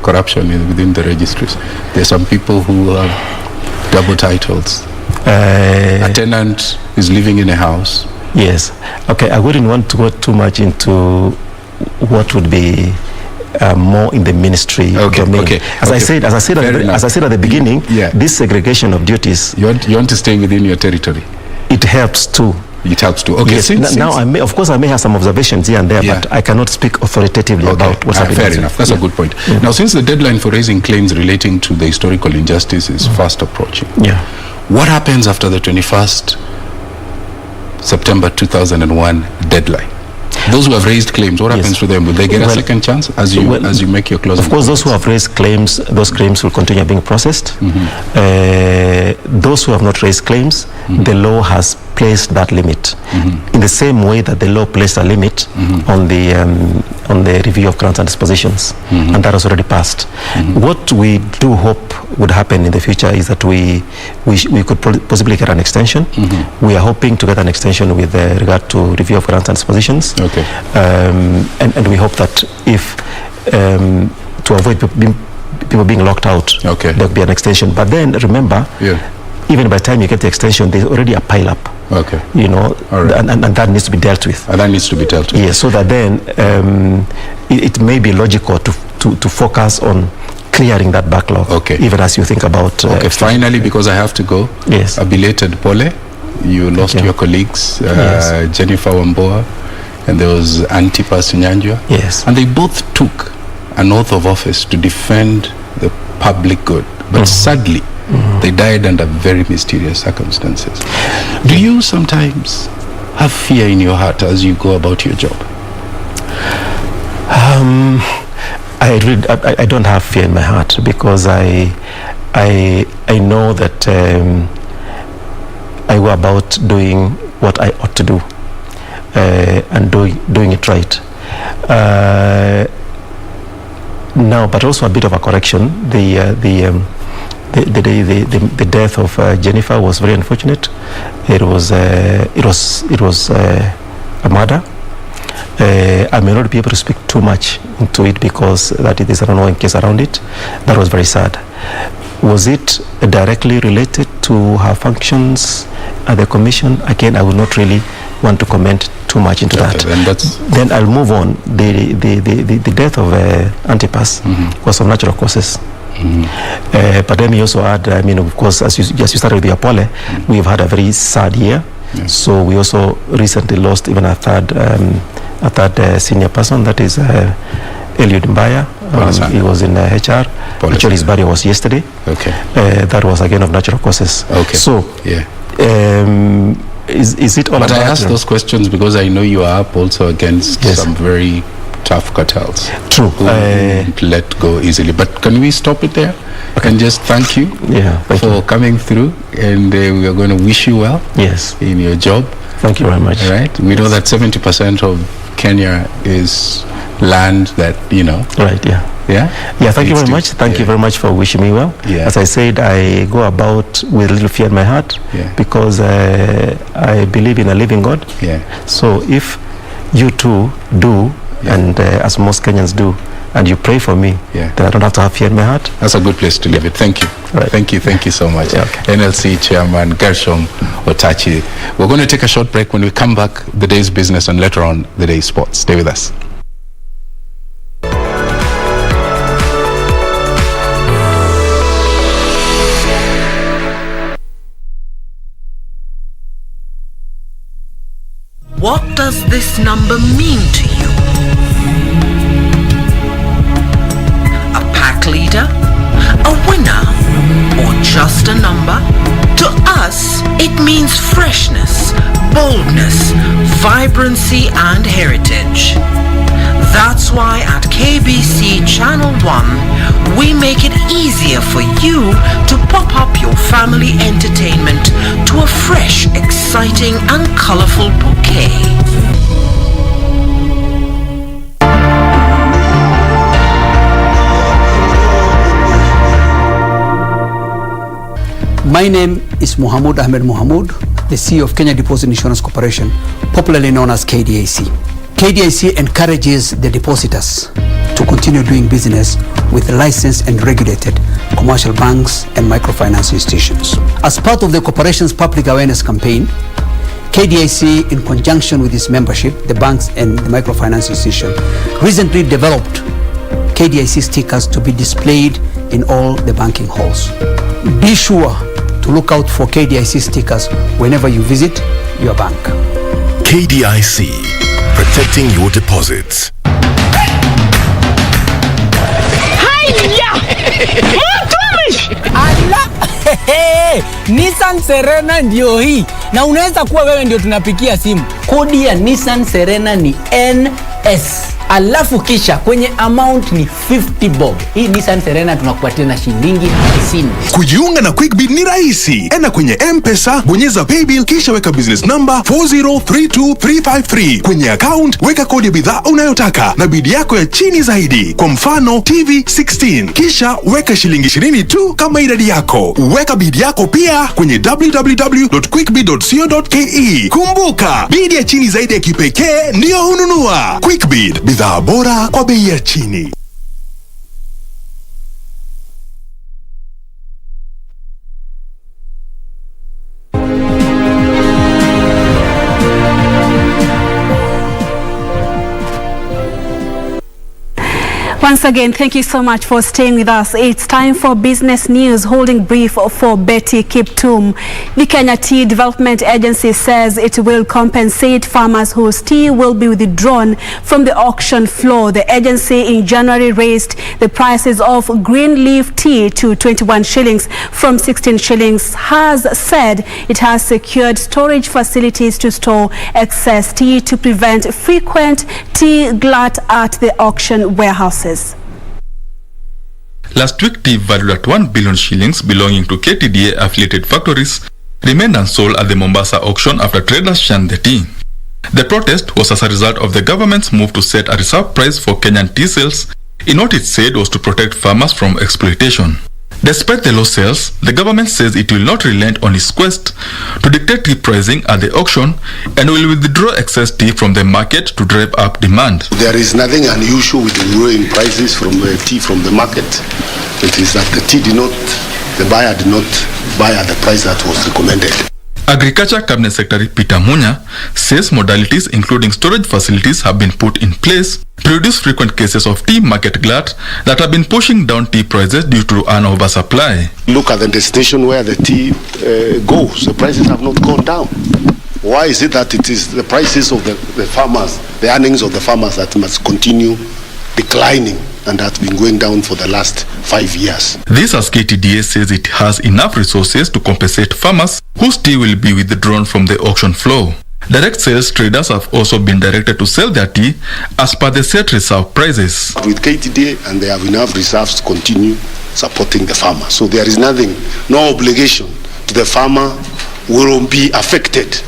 Corruption within the registries. There are some people who have double titles. A tenant is living in a house. Yes. Okay, I wouldn't want to go too much into what would be more in the ministry domain. As I said at the beginning, this segregation of duties. You want to stay within your territory. It helps too. It helps too. Okay. Yes. Now, I may have some observations here and there, but I cannot speak authoritatively about what's happening. Fair enough. That's a good point. Now, since the deadline for raising claims relating to the historical injustice is fast approaching, what happens after the 21st September 2001 deadline? Those who have raised claims, what happens to them? Will they get a second chance as you make your closing? Of course, those who have raised claims, those claims will continue being processed. Those who have not raised claims, the law has placed that limit in the same way that the law placed a limit on the review of grants and dispositions, and that has already passed. What we do hope would happen in the future is that we could possibly get an extension. We are hoping to get an extension with regard to review of grants and dispositions. And we hope that if to avoid people being locked out, there will be an extension. But then remember, even by the time you get the extension, there's already a pile up. And that needs to be dealt with. Yes, so that then it may be logical to focus on clearing that backlog, even as you think about... finally, because I have to go, a belated pole. You lost your colleagues, Jennifer Mboya, and there was Antipas Nyanjwa. Yes. And they both took an oath of office to defend the public good. But sadly, they died under very mysterious circumstances. Do you sometimes have fear in your heart as you go about your job? I don't have fear in my heart, because I know that I go about doing what I ought to do, and doing it right. Now, but also a bit of a correction. The death of Jennifer was very unfortunate. It was a murder. I may not be able to speak too much into it because that it is an ongoing case around it. That was very sad. Was it directly related to her functions at the commission? Again, I would not really want to comment too much into that. Then I'll move on. The death of Antipas was of natural causes. But let me also add, I mean, of course, as you started with the Apole, we've had a very sad year. So we also recently lost even a third senior person, that is Eliud Mboya. He was in HR. Actually, his burial was yesterday. Okay. That was again of natural causes. Okay. So, is it all but about... I ask those questions because I know you are up also against some very tough cartels. True. Who won't let go easily. But can we stop it there? And just thank you for coming through, and we are going to wish you well in your job. Thank you very much. All right. We know that 70% of Kenya is land that, you know. Right, Yeah, thank you very much. Thank you very much for wishing me well. As I said, I go about with a little fear in my heart because I believe in a living God. So if you too do, and as most Kenyans do, and you pray for me, then I don't have to have fear in my heart. That's a good place to leave it. Thank you. Right. Thank you so much. NLC Chairman Gershom Otachi. We're going to take a short break. When we come back, the day's business, and later on, the day's sports. Stay with us. What does this number mean to you? A pack leader? A winner? Or just a number? To us, it means freshness, boldness, vibrancy, and heritage. That's why at KBC Channel 1, we make it easier for you to pop up your family entertainment to a fresh, exciting, and colorful bouquet. My name is Mohamud Ahmed Mohamud, the CEO of Kenya Deposit Insurance Corporation, popularly known as KDIC. KDIC encourages the depositors to continue doing business with licensed and regulated commercial banks and microfinance institutions. As part of the corporation's public awareness campaign, KDIC, in conjunction with its membership, the banks and the microfinance institution, recently developed KDIC stickers to be displayed in all the banking halls. Be sure to look out for KDIC stickers whenever you visit your bank. KDIC, protecting your deposits. Nissan Serena ndio hii, na unaweza kuwa wewe ndio tunapikia simu. Kodi ya Nissan Serena ni NS, alafu kisha kwenye amount ni 50 bob. Hii Nissan Serena tunakupatia na shilingi 50. Kujiunga na QuickBid ni rahisi. Enda kwenye M-Pesa, bonyeza paybill, kisha weka business number 4032353. Kwenye account, weka kodi ya bidhaa unayotaka na bidi yako ya chini zaidi. Kwa mfano, TV 16. Kisha weka shilingi 20 tu kama idadi yako. Weka bidi yako pia kwenye www.quickbid.co.ke. Kumbuka, bidi ya chini zaidi ya kipekee ndio hununua. QuickBid, bidhaa bora kwa bei ya chini. Once again, thank you so much for staying with us. It's time for business news. Holding brief for Betty Kiptum. The Kenya Tea Development Agency says it will compensate farmers whose tea will be withdrawn from the auction floor. The agency in January raised the prices of green leaf tea to 21 shillings from 16 shillings. Has said it has secured storage facilities to store excess tea to prevent frequent tea glut at the auction warehouses. Last week, tea valued at 1 billion shillings belonging to KTDA affiliated factories remained unsold at the Mombasa auction after traders shunned the tea. The protest was as a result of the government's move to set a reserve price for Kenyan tea sales in what it said was to protect farmers from exploitation. Despite the low sales, the government says it will not relent on its quest to dictate tea pricing at the auction and will withdraw excess tea from the market to drive up demand. There is nothing unusual with withdrawing prices from the tea from the market. It is that the buyer did not buy at the price that was recommended. Agriculture Cabinet Secretary Peter Munya says modalities including storage facilities have been put in place to reduce frequent cases of tea market glut that have been pushing down tea prices due to an oversupply. Look at the destination where the tea goes. The prices have not gone down. Why is it that it is the prices of the farmers, the earnings of the farmers that must continue declining, and that's been going down for the last 5 years? This as KTDA says it has enough resources to compensate farmers whose tea will be withdrawn from the auction floor. Direct sales traders have also been directed to sell their tea as per the set reserve prices. With KTDA, and they have enough reserves to continue supporting the farmer. So there is nothing, no obligation to the farmer will be affected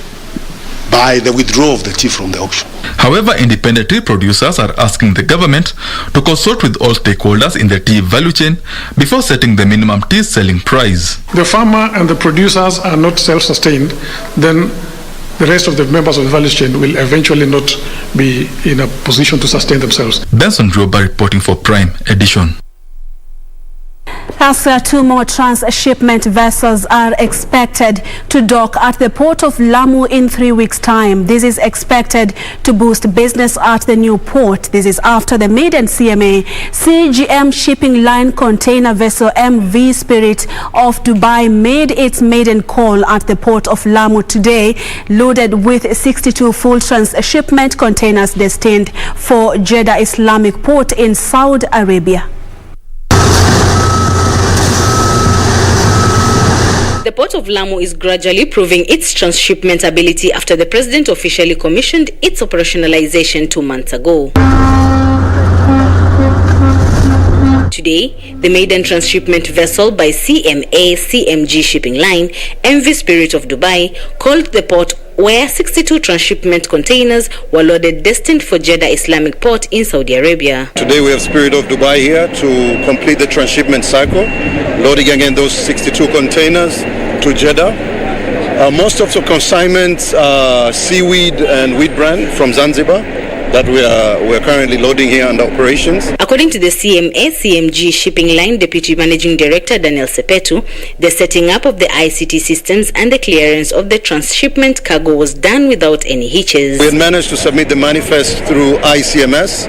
by the withdrawal of the tea from the auction. However, independent tea producers are asking the government to consult with all stakeholders in the tea value chain before setting the minimum tea selling price. The farmer and the producers are not self-sustained, then the rest of the members of the value chain will eventually not be in a position to sustain themselves. Benson Droba reporting for Prime Edition. Elsewhere, 2 more transshipment vessels are expected to dock at the port of Lamu in 3 weeks' time. This is expected to boost business at the new port. This is after the maiden CMA CGM shipping line container vessel MV Spirit of Dubai made its maiden call at the port of Lamu today, loaded with 62 full transshipment containers destined for Jeddah Islamic Port in Saudi Arabia. The Port of Lamu is gradually proving its transshipment ability after the President officially commissioned its operationalization 2 months ago. Today, the maiden transshipment vessel by CMA-CMG shipping line, MV Spirit of Dubai, called the port where 62 transshipment containers were loaded destined for Jeddah Islamic Port in Saudi Arabia. Today we have Spirit of Dubai here to complete the transshipment cycle, loading again those 62 containers to Jeddah. Most of the consignments are seaweed and wheat brand from Zanzibar that we are currently loading here under operations. According to the CMA-CMG shipping line Deputy Managing Director Daniel Sepetu, the setting up of the ICT systems and the clearance of the transshipment cargo was done without any hitches. We had managed to submit the manifest through ICMS,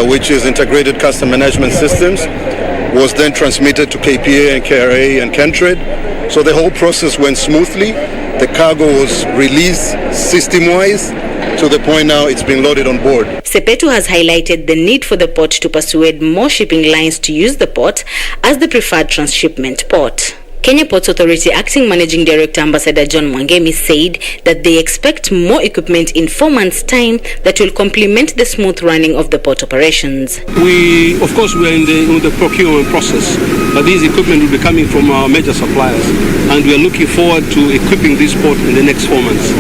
which is Integrated Custom Management Systems, was then transmitted to KPA and KRA and Kentrade. So the whole process went smoothly. The cargo was released system-wise, to the point now it's been loaded on board. Sepetu has highlighted the need for the port to persuade more shipping lines to use the port as the preferred transshipment port. Kenya Ports Authority Acting Managing Director Ambassador John Mwangemi said that they expect more equipment in 4 months' time that will complement the smooth running of the port operations. Of course, we are in the procurement process, but this equipment will be coming from our major suppliers, and we are looking forward to equipping this port in the next 4 months.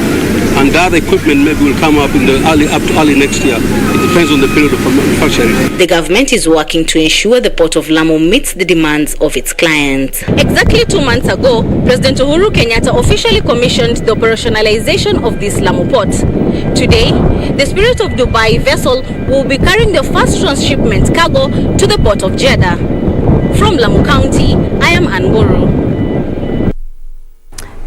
And that equipment maybe will come up in the up to early next year. It depends on the period of manufacturing. The government is working to ensure the Port of Lamu meets the demands of its clients. Exactly 2 months ago, President Uhuru Kenyatta officially commissioned the operationalization of this Lamu port. Today, the Spirit of Dubai vessel will be carrying the first transshipment cargo to the Port of Jeddah. From Lamu County, I am Anburu.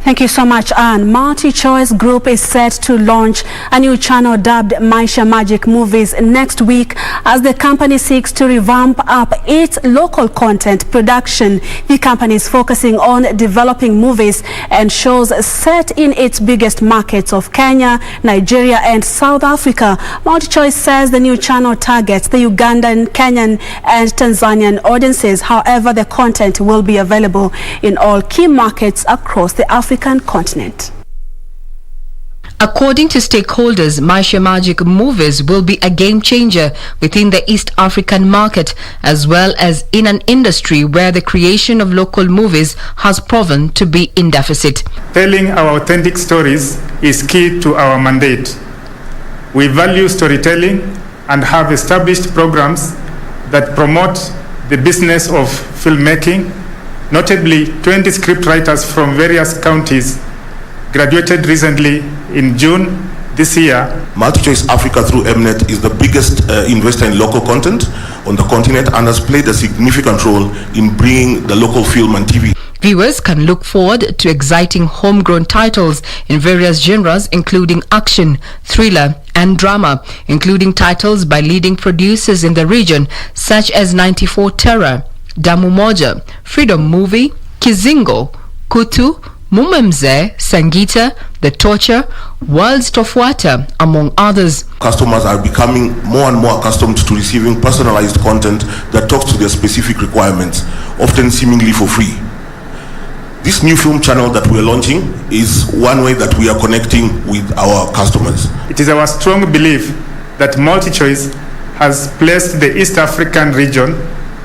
Thank you so much, Anne. MultiChoice Group is set to launch a new channel dubbed Maisha Magic Movies next week as the company seeks to revamp up its local content production. The company is focusing on developing movies and shows set in its biggest markets of Kenya, Nigeria and South Africa. MultiChoice says the new channel targets the Ugandan, Kenyan and Tanzanian audiences. However, the content will be available in all key markets across the African continent. According to stakeholders, Maisha Magic Movies will be a game changer within the East African market, as well as in an industry where the creation of local movies has proven to be in deficit. Telling our authentic stories is key to our mandate. We value storytelling and have established programs that promote the business of filmmaking. Notably, 20 scriptwriters from various counties graduated recently in June This year, MultiChoice Africa through Mnet is the biggest investor in local content on the continent and has played a significant role in bringing the local film and TV. Viewers can look forward to exciting homegrown titles in various genres, including action, thriller, and drama, including titles by leading producers in the region such as 94 Terror, Damu Moja, Freedom Movie, Kizingo, Kutu, Mumemze, Sangita, The Torture, World's Tofuata, among others. Customers are becoming more and more accustomed to receiving personalized content that talks to their specific requirements, often seemingly for free. This new film channel that we are launching is one way that we are connecting with our customers. It is our strong belief that MultiChoice has placed the East African region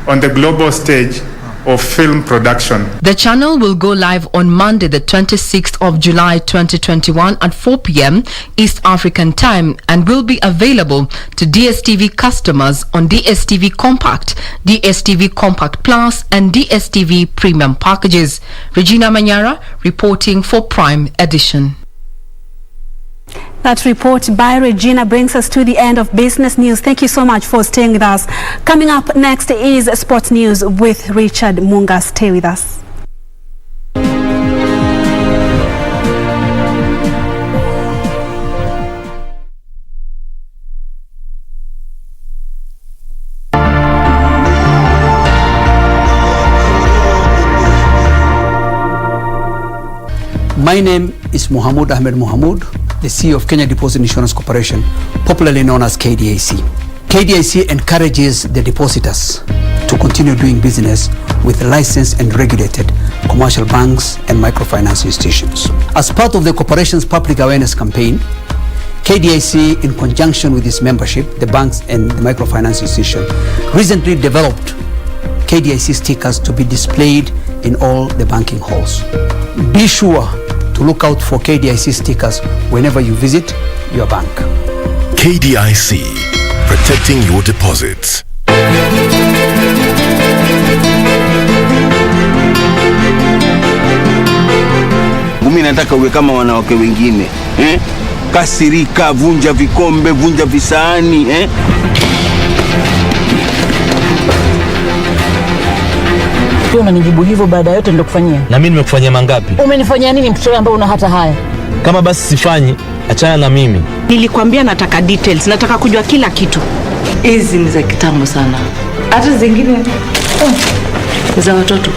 on the global stage of film production. The channel will go live on Monday, the 26th of July 2021 at 4 p.m. East African time and will be available to DSTV customers on DSTV Compact, DSTV Compact Plus and DSTV Premium packages. Regina Manyara reporting for Prime Edition. That report by Regina brings us to the end of business news. Thank you so much for staying with us. Coming up next is sports news with Richard Munga. Stay with us. My name is Mohamud Ahmed Mohamud, the CEO of Kenya Deposit Insurance Corporation, popularly known as KDIC. KDIC encourages the depositors to continue doing business with licensed and regulated commercial banks and microfinance institutions. As part of the corporation's public awareness campaign, KDIC, in conjunction with its membership, the banks and the microfinance institution, recently developed KDIC stickers to be displayed in all the banking halls. Be sure to look out for KDIC stickers whenever you visit your bank. KDIC, protecting your deposits. Mimi nataka uwe kama wanawake wengine, kasirika, vunja vikombe, vunja visahani, Unanijibu hivyo baada yote ndio kufanyia. Na mimi nimekufanyia mangapi? Umenifanyia nini mtoto ambaye una hata haya? Kama basi sifanyi, achana na mimi. Nilikwambia nataka details, nataka kujua kila kitu. Hizi ni za kitambo sana. Hata zingine za watoto.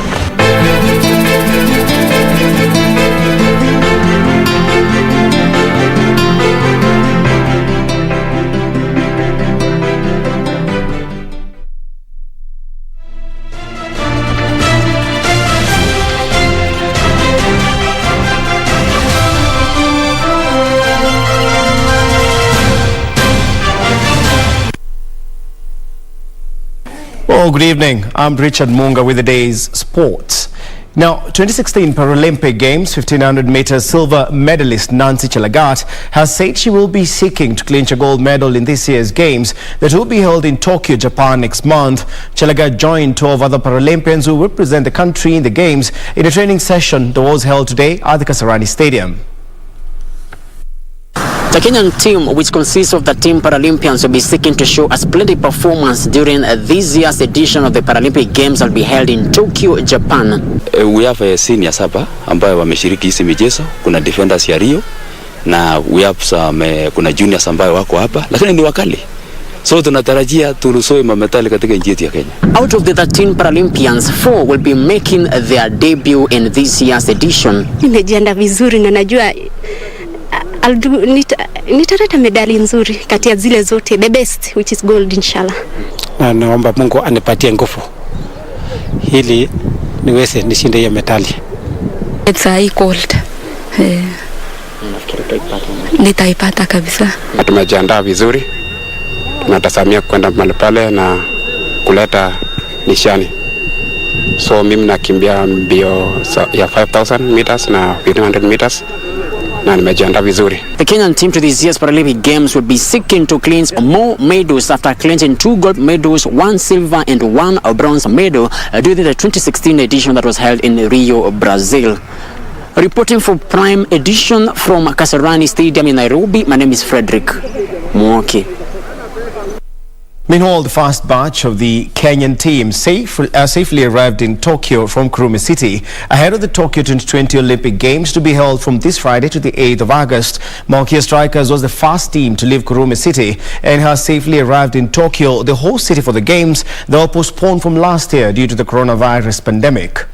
Well, good evening. I'm Richard Munga with the day's sports. Now, 2016 Paralympic Games 1500 meters silver medalist Nancy Chelagat has said she will be seeking to clinch a gold medal in this year's Games that will be held in Tokyo, Japan next month. Chelagat joined 12 other Paralympians who represent the country in the Games in a training session that was held today at the Kasarani Stadium. The Kenyan team, which consists of the team Paralympians, will be seeking to show a splendid performance during this year's edition of the Paralympic Games that will be held in Tokyo, Japan. We have a seniors hapa ambayo wameshiriki hizi michezo. Kuna defenders ya Rio na we have some kuna juniors ambayo wako hapa, lakini ni wakali. So tunatarajia tunusoe mametali katika nchi yetu ya Kenya. Out of the 13 Paralympians, 4 will be making their debut in this year's edition. Nimejiandaa vizuri na najua nitaleta medali nzuri kati ya zile zote, the best which is gold inshallah. Na naomba Mungu anipatie nguvu ili niweze nishinde hiyo medali. It's a gold. Nitaipata kabisa. Tumejiandaa vizuri. Tunatazamia kwenda mahali pale na kuleta nishani. So mimi nakimbia mbio ya 5000 meters na 1500 meters. The Kenyan team to this year's Paralympic Games will be seeking to clinch more medals after clinching 2 gold medals, 1 silver and 1 bronze medal during the 2016 edition that was held in Rio, Brazil. Reporting for Prime Edition from Kasarani Stadium in Nairobi, my name is Frederick Mwoki. Meanwhile, the first batch of the Kenyan team safely arrived in Tokyo from Kurume City ahead of the Tokyo 2020 Olympic Games to be held from this Friday to the 8th of August. Malkia Strikers was the first team to leave Kurume City and has safely arrived in Tokyo, the host city for the Games that were postponed from last year due to the coronavirus pandemic.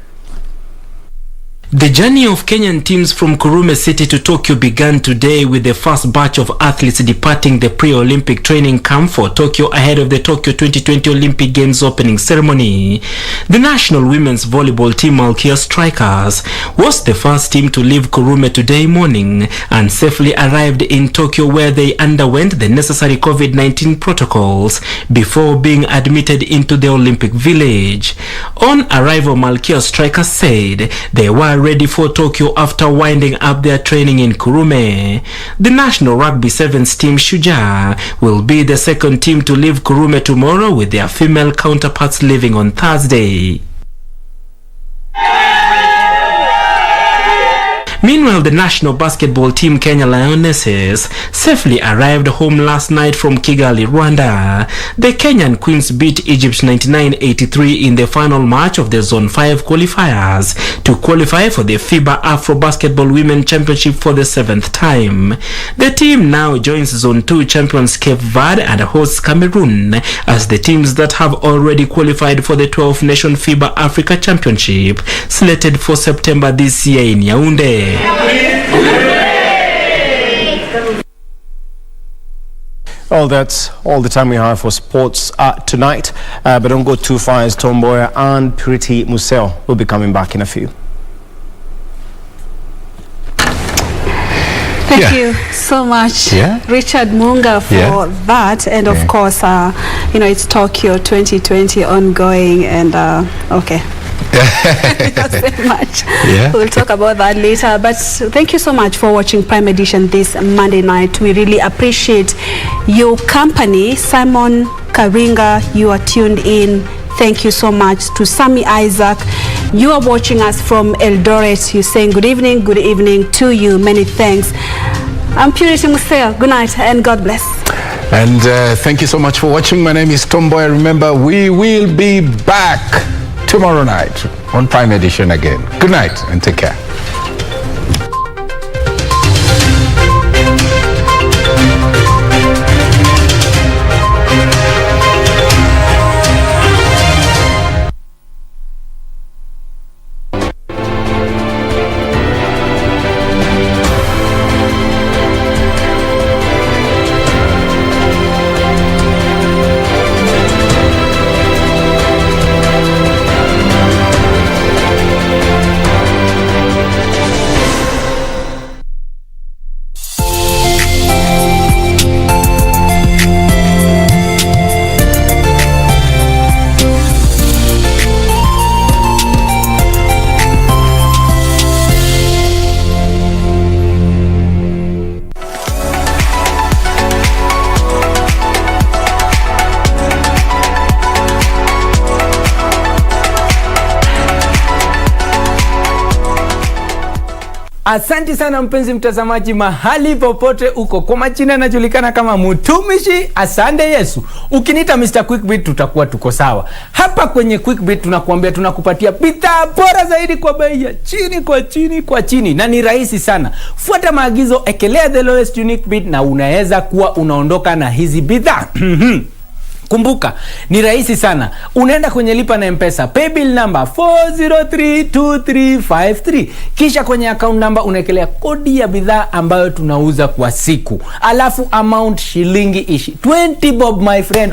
The journey of Kenyan teams from Kurume City to Tokyo began today with the first batch of athletes departing the pre-Olympic training camp for Tokyo ahead of the Tokyo 2020 Olympic Games opening ceremony. The national women's volleyball team Malkia Strikers was the first team to leave Kurume today morning and safely arrived in Tokyo, where they underwent the necessary COVID-19 protocols before being admitted into the Olympic Village. On arrival, Malkia Strikers said they were ready for Tokyo after winding up their training in Kurume. The national rugby sevens team Shujaa will be the second team to leave Kurume tomorrow, with their female counterparts leaving on Thursday. Meanwhile, the national basketball team Kenya Lionesses safely arrived home last night from Kigali, Rwanda. The Kenyan Queens beat Egypt 99-83 in the final match of the Zone 5 qualifiers to qualify for the FIBA Afro Basketball Women Championship for the 7th time. The team now joins Zone 2 champions Cape Verde and hosts Cameroon as the teams that have already qualified for the 12th Nation FIBA Africa Championship, slated for September this year in Yaoundé. Well, that's all the time we have for sports tonight. But don't go too far, as Mboya and Purity Museo will be coming back in a few. Thank you so much, Richard Munga, for that. And of course, it's Tokyo 2020 ongoing, and okay. Not very much. We'll talk about that later, but thank you so much for watching Prime Edition this Monday night. We really appreciate your company. Simon Karinga, you are tuned in. Thank you so much. To Sammy Isaac, you are watching us from Eldoret. You're saying good evening to you. Many thanks. I'm Purity Museo. Good night and God bless. And thank you so much for watching. My name is Mboya. Remember, we will be back tomorrow night on Prime Edition again. Good night and take care. Asante sana mpenzi mtazamaji, mahali popote uko. Kwa majina anajulikana kama Mtumishi Asante Yesu. Ukiniita Mr. Quickbit tutakuwa tuko sawa. Hapa kwenye Quickbit tunakuambia tunakupatia bidhaa bora zaidi kwa bei ya chini kwa chini. Na ni rahisi sana. Fuata maagizo, ekelea the lowest unique bid na unaweza kuwa unaondoka na hizi bidhaa. Kumbuka, ni rahisi sana. Unaenda kwenye lipa na M-Pesa, paybill number 4032353. Kisha kwenye account number unaekelea kodi ya bidhaa ambayo tunauza kwa siku. Alafu amount shilingi 20 bob my friend.